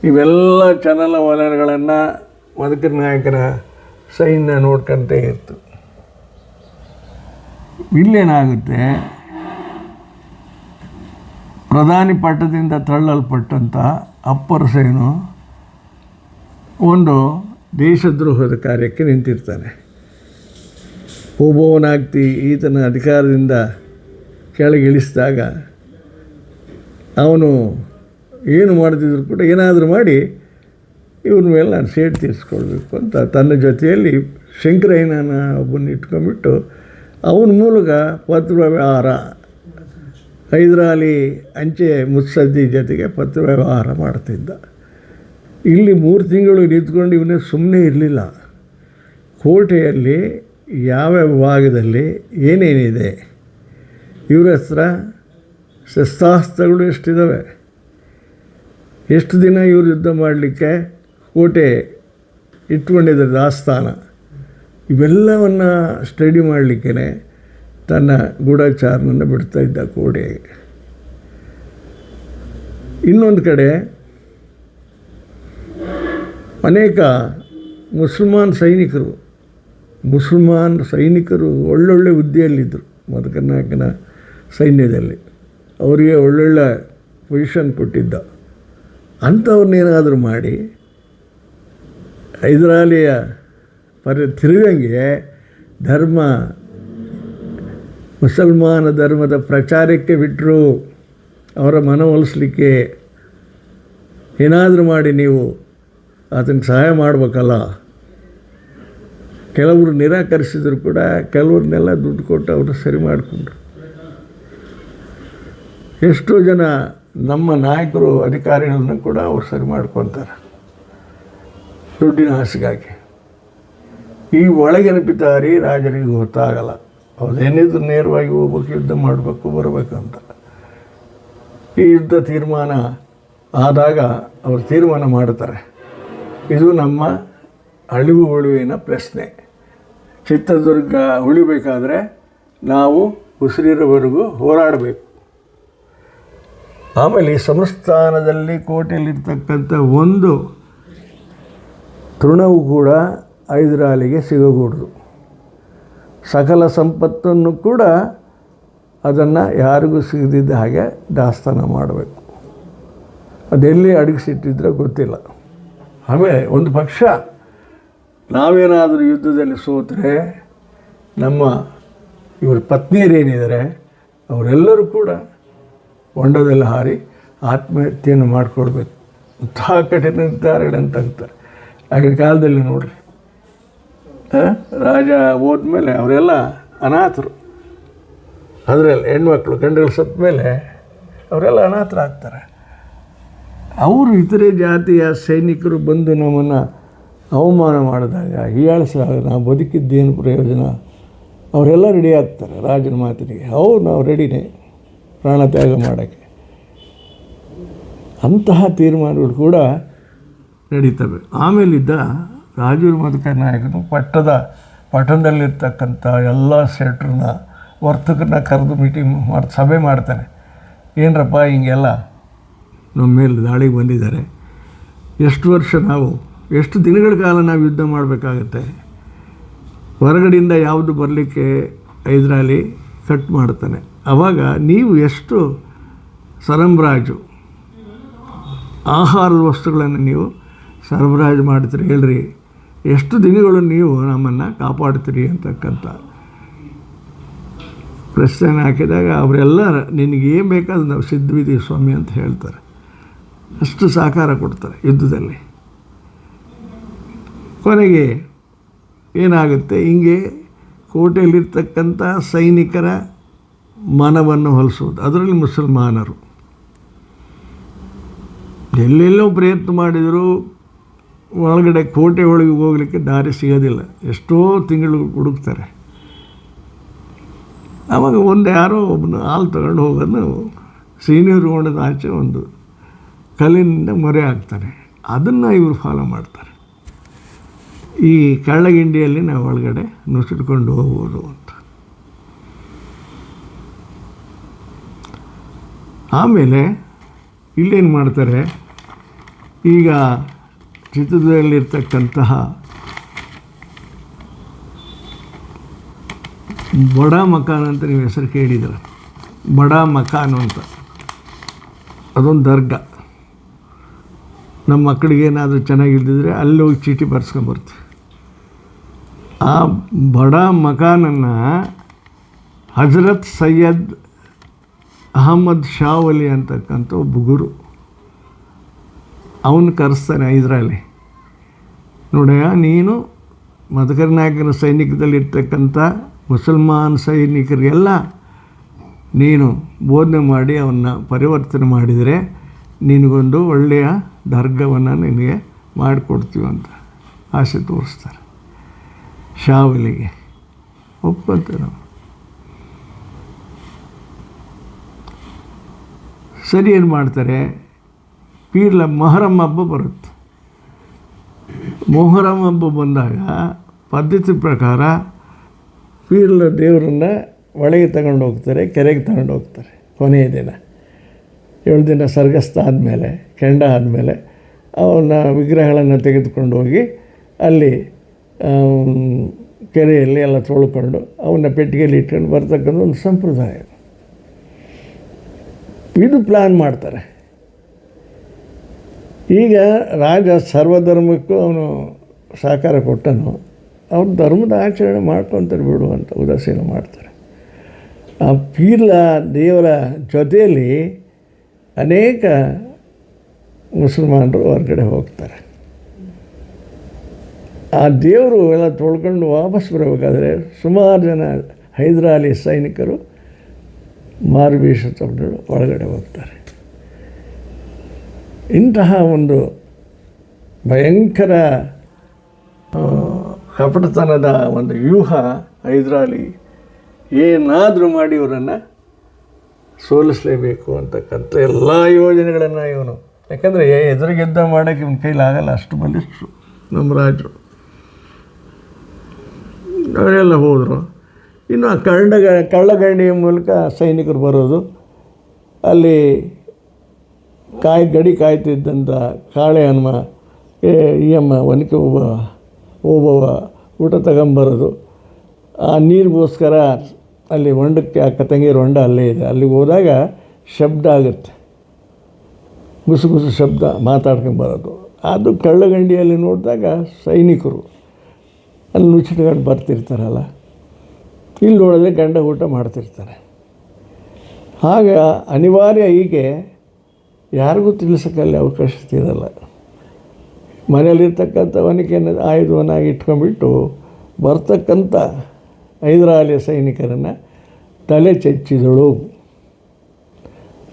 ಇವೆಲ್ಲ ಚಲನವಲನಗಳನ್ನು ಮದಕರಿ ನಾಯಕನ ಸೈನ್ಯ ನೋಡ್ಕೊಂತೇ ಇತ್ತು. ಇಲ್ಲೇನಾಗುತ್ತೆ, ಪ್ರಧಾನಿ ಪಟ್ಟದಿಂದ ತಳ್ಳಲ್ಪಟ್ಟಂಥ ಅಪ್ಪರ್ ಸೇನು ಒಂದು ದೇಶದ್ರೋಹದ ಕಾರ್ಯಕ್ಕೆ ನಿಂತಿರ್ತಾನೆ. ಓಬವ್ವನಾಗ್ತಿ ಈತನ ಅಧಿಕಾರದಿಂದ ಕೆಳಗಿಳಿಸಿದಾಗ ಅವನು ಏನು ಮಾಡ್ತಿದ್ರು ಕೂಡ ಏನಾದರೂ ಮಾಡಿ ಇವ್ರ ಮೇಲೆ ನಾನು ಸೇಡು ತೀರಿಸ್ಕೊಳ್ಬೇಕು ಅಂತ ತನ್ನ ಜೊತೆಯಲ್ಲಿ ಶಂಕರಯ್ಯನ ಒಬ್ಬನ ಇಟ್ಕೊಂಡ್ಬಿಟ್ಟು ಅವನ ಮೂಲಕ ಪತ್ರ ವ್ಯವಹಾರ, ಹೈದರಾಲಿ ಅಂಚೆ ಮುತ್ಸದ್ದಿ ಜೊತೆಗೆ ಪತ್ರ ವ್ಯವಹಾರ ಮಾಡ್ತಿದ್ದ. ಇಲ್ಲಿ 3 ತಿಂಗಳು ನಿಂತ್ಕೊಂಡು ಇವನೇ ಸುಮ್ಮನೆ ಇರಲಿಲ್ಲ. ಕೋಟೆಯಲ್ಲಿ ಯಾವ್ಯಾವ ಭಾಗದಲ್ಲಿ ಏನೇನಿದೆ, ಇವ್ರ ಹತ್ರ ಶಸ್ತ್ರಾಸ್ತ್ರಗಳು ಎಷ್ಟಿದ್ದಾವೆ, ಎಷ್ಟು ದಿನ ಇವರು ಯುದ್ಧ ಮಾಡಲಿಕ್ಕೆ ಕೋಟೆ ಇಟ್ಕೊಂಡಿದ್ದಾರೆ ದಾಸ್ತಾನ, ಇವೆಲ್ಲವನ್ನು ಸ್ಟಡಿ ಮಾಡಲಿಕ್ಕೆ ತನ್ನ ಗೂಢಚಾರನನ್ನು ಬಿಡ್ತಾ ಇದ್ದ ಕೋಟೆಗೆ. ಇನ್ನೊಂದು ಕಡೆ ಅನೇಕ ಮುಸಲ್ಮಾನ್ ಸೈನಿಕರು ಒಳ್ಳೊಳ್ಳೆ ಹುದ್ದೆಯಲ್ಲಿದ್ದರು ಮದಕರಿ ನಾಯಕನ ಸೈನ್ಯದಲ್ಲಿ. ಅವರಿಗೆ ಒಳ್ಳೊಳ್ಳೆ ಪೊಸಿಷನ್ ಕೊಟ್ಟಿದ್ದ. ಅಂಥವ್ರನ್ನೇನಾದರೂ ಮಾಡಿ ಹೈದರಾಲಿಯ ತಿರುಗಂಗೆ ಮುಸಲ್ಮಾನ ಧರ್ಮದ ಪ್ರಚಾರಕ್ಕೆ ಬಿಟ್ಟರು. ಅವರ ಮನವೊಲಿಸಲಿಕ್ಕೆ ಏನಾದರೂ ಮಾಡಿ ನೀವು ಅದನ್ನು ಸಹಾಯ ಮಾಡಬೇಕಲ್ಲ. ಕೆಲವರು ನಿರಾಕರಿಸಿದ್ರು ಕೂಡ ಕೆಲವ್ರನ್ನೆಲ್ಲ ದುಡ್ಡು ಕೊಟ್ಟು ಅವರು ಸರಿ ಮಾಡಿಕೊಂಡ್ರು. ಎಷ್ಟೋ ಜನ ನಮ್ಮ ನಾಯಕರು ಅಧಿಕಾರಿಗಳನ್ನ ಕೂಡ ಅವ್ರು ಸರಿ ಮಾಡ್ಕೊತಾರೆ ದುಡ್ಡಿನ ಆಸೆಗಾಗಿ. ಈ ಒಳಗಿನ ಪಿತಾರಿ ರಾಜರಿಗೆ ಗೊತ್ತಾಗಲ್ಲ. ಅವ್ರೇನಿದ್ರು ನೇರವಾಗಿ ಹೋಗ್ಬೇಕು, ಯುದ್ಧ ಮಾಡಬೇಕು, ಬರಬೇಕು ಅಂತ. ಈ ಯುದ್ಧ ತೀರ್ಮಾನ ಆದಾಗ ಅವರು ತೀರ್ಮಾನ ಮಾಡ್ತಾರೆ, ಇದು ನಮ್ಮ ಅಳಿವು ಉಳಿವಿನ ಪ್ರಶ್ನೆ. ಚಿತ್ರದುರ್ಗ ಉಳಿಬೇಕಾದ್ರೆ ನಾವು ಉಸಿರಿರೋವರೆಗೂ ಹೋರಾಡಬೇಕು. ಆಮೇಲೆ ಈ ಸಂಸ್ಥಾನದಲ್ಲಿ ಕೋಟೆಯಲ್ಲಿರ್ತಕ್ಕಂಥ ಒಂದು ತೃಣವು ಕೂಡ ಹೈದರಾಲಿಗೆ ಸಿಗಕೂಡದು. ಸಕಲ ಸಂಪತ್ತನ್ನು ಕೂಡ ಅದನ್ನು ಯಾರಿಗೂ ಸಿಗದಿದ್ದ ಹಾಗೆ ದಾಸ್ತಾನ ಮಾಡಬೇಕು. ಅದೆಲ್ಲಿ ಅಡಗಿಸಿಟ್ಟಿದ್ರೆ ಗೊತ್ತಿಲ್ಲ. ಆಮೇಲೆ ಒಂದು ಪಕ್ಷ ನಾವೇನಾದರೂ ಯುದ್ಧದಲ್ಲಿ ಸೋತರೆ ನಮ್ಮ ಇವ್ರ ಪತ್ನಿಯರೇನಿದ್ದಾರೆ ಅವರೆಲ್ಲರೂ ಕೂಡ ಹೊಂಡದಲ್ಲಿ ಹಾರಿ ಆತ್ಮಹತ್ಯೆಯನ್ನು ಮಾಡಿಕೊಡ್ಬೇಕು. ಅಂತಹ ಕಠಿಣ ನಿರ್ಧಾರಗಳಂತ ಅಂತಾರೆ. ಆಗಿನ ಕಾಲದಲ್ಲಿ ನೋಡ್ರಿ, ರಾಜ ಹೋದ್ಮೇಲೆ ಅವರೆಲ್ಲ ಅನಾಥರು. ಅದರಲ್ಲಿ ಹೆಣ್ಮಕ್ಳು ಗಂಡುಗಳು ಸತ್ತ ಮೇಲೆ ಅವರೆಲ್ಲ ಅನಾಥರಾಗ್ತಾರೆ. ಅವರು ಇತರೆ ಜಾತಿಯ ಸೈನಿಕರು ಬಂದು ನಮ್ಮನ್ನು ಅವಮಾನ ಮಾಡಿದಾಗ ಹೀಯಾಳಿಸಿದಾಗ ನಾವು ಬದುಕಿದ್ದೇನು ಪ್ರಯೋಜನ? ಅವರೆಲ್ಲ ರೆಡಿ ಆಗ್ತಾರೆ ರಾಜನ ಮಾತಿನಿಗೆ. ನಾವು ರೆಡಿನೇ ಪ್ರಾಣ ತ್ಯಾಗ ಮಾಡೋಕ್ಕೆ. ಅಂತಹ ತೀರ್ಮಾನಗಳು ಕೂಡ ನಡೀತವೆ. ಆಮೇಲಿದ್ದ ರಾಜೂರು ಮಧುಕರ್ ನಾಯಕನು ಪಟ್ಟಣದಲ್ಲಿರ್ತಕ್ಕಂಥ ಎಲ್ಲ ಸೆಟ್ರನ್ನ ವರ್ತಕರನ್ನ ಕರೆದು ಮೀಟಿಂಗ್ ಸಭೆ ಮಾಡ್ತಾನೆ. ಏನರಪ್ಪ ಹಿಂಗೆಲ್ಲ ನಮ್ಮ ಮೇಲೆ ದಾಳಿಗೆ ಬಂದಿದ್ದಾರೆ, ಎಷ್ಟು ದಿನಗಳ ಕಾಲ ನಾವು ಯುದ್ಧ ಮಾಡಬೇಕಾಗತ್ತೆ, ಹೊರಗಡೆಯಿಂದ ಯಾವುದು ಬರಲಿಕ್ಕೆ ಹೈದರಾಲಿ ಕಟ್ ಮಾಡ್ತಾನೆ. ಆವಾಗ ನೀವು ಎಷ್ಟು ಸರಬರಾಜು ಆಹಾರದ ವಸ್ತುಗಳನ್ನು ನೀವು ಸರಬರಾಜು ಮಾಡ್ತೀರಿ ಹೇಳ್ರಿ, ಎಷ್ಟು ದಿನಗಳು ನೀವು ನಮ್ಮನ್ನು ಕಾಪಾಡ್ತೀರಿ ಅಂತಕ್ಕಂಥ ಪ್ರಶ್ನೆ ಹಾಕಿದಾಗ ಅವರೆಲ್ಲ ನಿನಗೇನು ಬೇಕಾದ್ರೆ ನಾವು ಸಿದ್ಧವಿದ್ದೀವಿ ಸ್ವಾಮಿ ಅಂತ ಹೇಳ್ತಾರೆ. ಅಷ್ಟು ಸಹಕಾರ ಕೊಡ್ತಾರೆ ಯುದ್ಧದಲ್ಲಿ. ಕೊನೆಗೆ ಏನಾಗುತ್ತೆ, ಹಿಂಗೆ ಕೋಟೆಯಲ್ಲಿರ್ತಕ್ಕಂಥ ಸೈನಿಕರ ಮನವನ್ನು ಹೊಲಿಸೋದು, ಅದರಲ್ಲಿ ಮುಸಲ್ಮಾನರು ಎಲ್ಲೆಲ್ಲೋ ಪ್ರಯತ್ನ ಮಾಡಿದರೂ ಒಳಗಡೆ ಕೋಟೆ ಒಳಗೆ ಹೋಗಲಿಕ್ಕೆ ದಾರಿ ಸಿಗೋದಿಲ್ಲ. ಎಷ್ಟೋ ತಿಂಗಳು ಹುಡುಕ್ತಾರೆ. ಆವಾಗ ಯಾರೋ ಒಬ್ಬನು ಹಾಲು ತಗೊಂಡು ಹೋಗೋದು ಸೀನಿಯರ್ ಹೊಡೆದ ಆಚೆ ಒಂದು ಕಲ್ಲಿನಿಂದ ಮೊರೆ ಹಾಕ್ತಾನೆ. ಅದನ್ನು ಇವರು ಫಾಲೋ ಮಾಡ್ತಾರೆ. ಈ ಕಳ್ಳಗಿಂಡಿಯಲ್ಲಿ ನಾವು ಒಳಗಡೆ ನುಸುಟ್ಕೊಂಡು ಹೋಗ್ಬೋದು ಅಂತ. ಆಮೇಲೆ ಇಲ್ಲೇನು ಮಾಡ್ತಾರೆ, ಈಗ ಚಿತ್ರದುರ್ಗದಲ್ಲಿರ್ತಕ್ಕಂತಹ ಬಡ ಮಕಾನ್ ಅಂತ ನೀವು ಹೆಸರು ಕೇಳಿದ್ರೆ, ಬಡ ಮಕಾನು ಅಂತ ಅದೊಂದು ದರ್ಗಾ. ನಮ್ಮ ಮಕ್ಕಳಿಗೆ ಏನಾದರೂ ಚೆನ್ನಾಗಿಲ್ದಿದ್ರೆ ಅಲ್ಲಿ ಹೋಗಿ ಚೀಟಿ ಬರ್ಸ್ಕೊಂಬರ್ತೀವಿ. ಆ ಬಡ ಮಕಾನನ್ನು ಹಜರತ್ ಸೈಯದ್ ಅಹಮದ್ ಶಾ ವಲಿ ಅಂತಕ್ಕಂಥ ಒಬ್ಬ ಗುರು ಅವನು ಕರೆಸ್ತಾನೆ ಹೈದರಾಲಿ. ನೋಡಯ್ಯ, ನೀನು ಮಧುಕರ್ ನಾಯಕನ ಸೈನಿಕದಲ್ಲಿರ್ತಕ್ಕಂಥ ಮುಸಲ್ಮಾನ್ ಸೈನಿಕರಿಗೆಲ್ಲ ನೀನು ಬೋಧನೆ ಮಾಡಿ ಅವನ್ನ ಪರಿವರ್ತನೆ ಮಾಡಿದರೆ ನಿನಗೊಂದು ಒಳ್ಳೆಯ ದರ್ಗವನ್ನು ನಿನಗೆ ಮಾಡಿಕೊಡ್ತೀವಿ ಅಂತ ಆಸೆ ತೋರಿಸ್ತಾರೆ. ಶಾವಲಿಗೆ ಒಪ್ಪಂತೆ ನಾವು ಸರಿ. ಏನು ಮಾಡ್ತಾರೆ, ಮೊಹರಂ ಹಬ್ಬ ಬರುತ್ತೆ. ಮೊಹರಂ ಹಬ್ಬ ಬಂದಾಗ ಪದ್ಧತಿ ಪ್ರಕಾರ ಪೀರ್ಲ ದೇವರನ್ನು ಒಳಗೆ ತಗೊಂಡು ಹೋಗ್ತಾರೆ, ಕೆರೆಗೆ ತಗೊಂಡು ಹೋಗ್ತಾರೆ. ಕೊನೆಯ ದಿನ 7 ದಿನ ಸರ್ಗಸ್ಥ ಆದಮೇಲೆ, ಕೆಂಡ ಆದಮೇಲೆ ಅವನ್ನ ವಿಗ್ರಹಗಳನ್ನು ತೆಗೆದುಕೊಂಡು ಹೋಗಿ ಅಲ್ಲಿ ಕೆರೆಯಲ್ಲಿ ಎಲ್ಲ ತೊಳ್ಕೊಂಡು ಅವನ್ನ ಪೆಟ್ಟಿಗೆಯಲ್ಲಿ ಇಟ್ಕೊಂಡು ಬರ್ತಕ್ಕಂಥ ಒಂದು ಸಂಪ್ರದಾಯ. ಇದು ಪ್ಲ್ಯಾನ್ ಮಾಡ್ತಾರೆ. ಈಗ ರಾಜ ಸರ್ವಧರ್ಮಕ್ಕೂ ಅವನು ಸಹಕಾರ ಕೊಟ್ಟನು. ಅವ್ರ ಧರ್ಮದ ಆಚರಣೆ ಮಾಡ್ಕೊತಾರೆ ಬಿಡು ಅಂತ ಉದಾಸೀನ ಮಾಡ್ತಾರೆ. ಆ ಪೀರ್ಲ ದೇವರ ಜೊತೆಯಲ್ಲಿ ಅನೇಕ ಮುಸಲ್ಮಾನರು ಹೊರಗಡೆ ಹೋಗ್ತಾರೆ. ಆ ದೇವರು ಎಲ್ಲ ತೊಳ್ಕೊಂಡು ವಾಪಸ್ ಬರಬೇಕಾದ್ರೆ ಸುಮಾರು ಜನ ಹೈದರಾಲಿ ಸೈನಿಕರು ಮಾರುವೇಷ ತಗೊಂಡು ಒಳಗಡೆ ಹೋಗ್ತಾರೆ. ಇಂತಹ ಒಂದು ಭಯಂಕರ ಕಪಟತನದ ಒಂದು ವ್ಯೂಹ ಹೈದರಾಲಿ ಏನಾದರೂ ಮಾಡಿ ಇವರನ್ನು ಸೋಲಿಸಲೇಬೇಕು ಅಂತಕ್ಕಂಥ ಎಲ್ಲ ಯೋಜನೆಗಳನ್ನು ಇವನು, ಯಾಕಂದರೆ ಎದುರಿಗೆ ಯುದ್ಧ ಮಾಡೋಕ್ಕೆ ಇವನ ಕೈಲಾಗಲ್ಲ, ಅಷ್ಟು ಬಲಿಷ್ಠರು ನಮ್ಮ ರಾಜರು. ಅವರೆಲ್ಲ ಹೋದರು. ಇನ್ನು ಆ ಕಳ್ಳಗಂಡಿಯ ಮೂಲಕ ಸೈನಿಕರು ಬರೋದು, ಅಲ್ಲಿ ಗಡಿ ಕಾಯ್ತಿದ್ದಂಥ ಕಾಳೆ ಹನುಮ ಈ ಅಮ್ಮ ಒನಕೆ ಓಬವ್ವ ಊಟ ತಗೊಂಬರೋದು. ಆ ನೀರಿಗೋಸ್ಕರ ಅಲ್ಲಿ ಹೊಂಡಕ್ಕೆ, ಅಕ್ಕ ತಂಗಿಯರ ಹೊಂಡ ಅಲ್ಲೇ ಇದೆ, ಅಲ್ಲಿಗೆ ಹೋದಾಗ ಶಬ್ದ ಆಗುತ್ತೆ, ಗುಸು ಗುಸು ಶಬ್ದ, ಮಾತಾಡ್ಕೊಂಬರೋದು. ಅದು ಕಳ್ಳಗಂಡಿಯಲ್ಲಿ ನೋಡಿದಾಗ ಸೈನಿಕರು ಅಲ್ಲಿ ನುಚ್ಚಿಟ್ಕೊಂಡು ಬರ್ತಿರ್ತಾರಲ್ಲ, ಇಲ್ಲಿ ನೋಡಿದ್ರೆ ಗಂಡ ಊಟ ಮಾಡ್ತಿರ್ತಾರೆ. ಆಗ ಅನಿವಾರ್ಯ ಹೀಗೆ ಯಾರಿಗೂ ತಿಳಿಸೋಕ್ಕಲ್ಲಿ ಅವಕಾಶ ಇರಲ್ಲ. ಮನೆಯಲ್ಲಿರ್ತಕ್ಕಂಥ ಒನಕೆಯನ್ನು ಆಯುಧವನ್ನಾಗಿ ಇಟ್ಕೊಂಡ್ಬಿಟ್ಟು ಬರ್ತಕ್ಕಂಥ ಹೈದರಾಲಿಯ ಸೈನಿಕರನ್ನು ತಲೆ ಚೆಚ್ಚಿದಳು.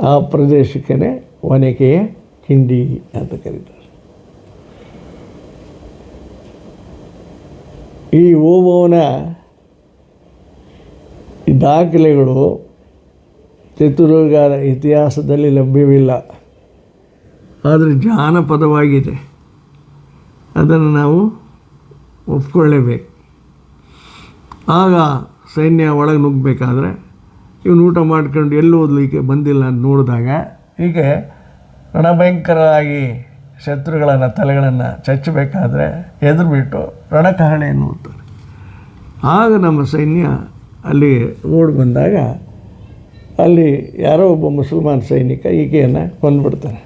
ಆ ಪ್ರದೇಶಕ್ಕೆ ಒನಕೆಯ ಕಿಂಡಿ ಅಂತ ಕರೀತಾರೆ. ಈ ಓಬವ್ವನ ದಾಖಲೆಗಳು ಚಿತ್ರದುರ್ಗದ ಇತಿಹಾಸದಲ್ಲಿ ಲಭ್ಯವಿಲ್ಲ, ಆದರೆ ಜಾನಪದವಾಗಿದೆ. ಅದನ್ನು ನಾವು ಒಪ್ಕೊಳ್ಳೇಬೇಕು. ಆಗ ಸೈನ್ಯ ಒಳಗೆ ನುಗ್ಗಬೇಕಾದ್ರೆ ಇವನು ಊಟ ಮಾಡ್ಕೊಂಡು ಎಲ್ಲಿ ಓದಲಿಕ್ಕೆ ಬಂದಿಲ್ಲ ಅಂತ ನೋಡಿದಾಗ ಹೀಗೆ ರಣಭಯಂಕರವಾಗಿ ಶತ್ರುಗಳನ್ನು ತಲೆಗಳನ್ನು ಚಚ್ಚಬೇಕಾದ್ರೆ ಎದುರು ಬಿಟ್ಟು ರಣಕಹಳೆಯನ್ನು ಓದ್ತಾರೆ. ಆಗ ನಮ್ಮ ಸೈನ್ಯ ಅಲ್ಲಿ ಓಡಿ ಬಂದಾಗ ಅಲ್ಲಿ ಯಾರೋ ಒಬ್ಬ ಮುಸಲ್ಮಾನ್ ಸೈನಿಕ ಈಕೆಯನ್ನು ಕೊಂದುಬಿಡ್ತಾನೆ.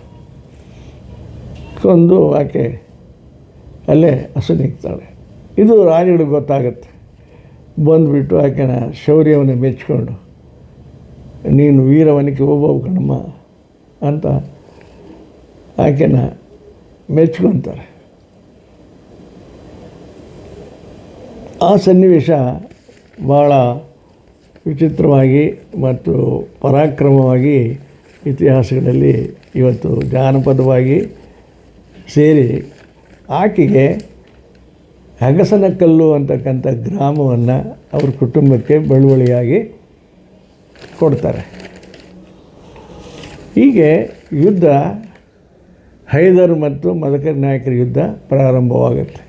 ಕೊಂದು ಆಕೆ ಅಲ್ಲೇ ಹಸುನಿಗ್ತಾಳೆ. ಇದು ರಾಣಿಗಳಿಗೆ ಗೊತ್ತಾಗುತ್ತೆ. ಬಂದುಬಿಟ್ಟು ಆಕೆನ ಶೌರ್ಯವನ್ನು ಮೆಚ್ಚಿಕೊಂಡು ನೀನು ವೀರವನಿಕೆ ಓಬವ್ವ ಕಣಮ್ಮ ಅಂತ ಆಕೆನ ಮೆಚ್ಕೊತಾರೆ. ಆ ಸನ್ನಿವೇಶ ಭಾಳ ವಿಚಿತ್ರವಾಗಿ ಮತ್ತು ಪರಾಕ್ರಮವಾಗಿ ಇತಿಹಾಸಗಳಲ್ಲಿ ಇವತ್ತು ಜಾನಪದವಾಗಿ ಸೇರಿ ಆಕೆಗೆ ಅಗಸನಕಲ್ಲು ಅಂತಕ್ಕಂಥ ಗ್ರಾಮವನ್ನು ಅವ್ರ ಕುಟುಂಬಕ್ಕೆ ಬಳುವಳಿಯಾಗಿ ಕೊಡ್ತಾರೆ. ಹೀಗೆ ಯುದ್ಧ ಹೈದರ್ ಮತ್ತು ಮದಕರಿ ನಾಯಕರ ಯುದ್ಧ ಪ್ರಾರಂಭವಾಗುತ್ತೆ.